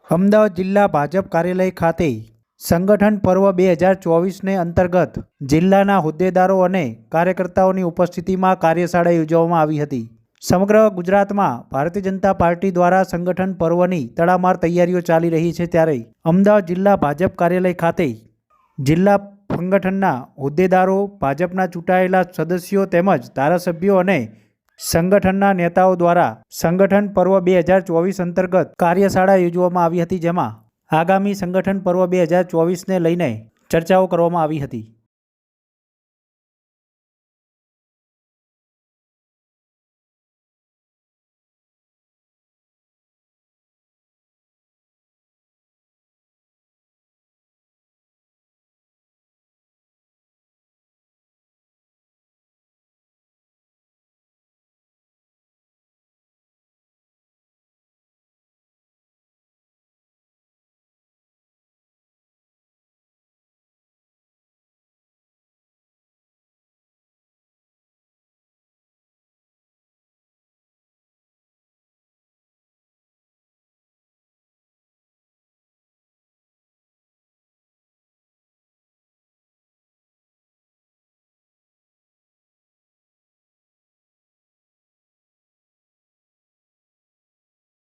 અમદાવાદ જિલ્લા ભાજપ કાર્યાલય ખાતે સંગઠન પર્વ 2024ને અંતર્ગત જિલ્લાના હોદ્દેદારો અને કાર્યકર્તાઓની ઉપસ્થિતિમાં કાર્યશાળા યોજવામાં આવી હતી। સમગ્ર ગુજરાતમાં ભારતીય જનતા પાર્ટી દ્વારા સંગઠન પર્વની તડામાર તૈયારીઓ ચાલી રહી છે, ત્યારે અમદાવાદ જિલ્લા ભાજપ કાર્યાલય ખાતે જિલ્લા સંગઠનના હોદ્દેદારો, ભાજપના ચૂંટાયેલા સદસ્યો તેમજ ધારાસભ્યો અને સંગઠનના નેતાઓ દ્વારા સંગઠન પર્વ 2024 અંતર્ગત કાર્યશાળા યોજવામાં આવી હતી, જેમાં આગામી સંગઠન પર્વ 2024ને લઈને ચર્ચાઓ કરવામાં આવી હતી।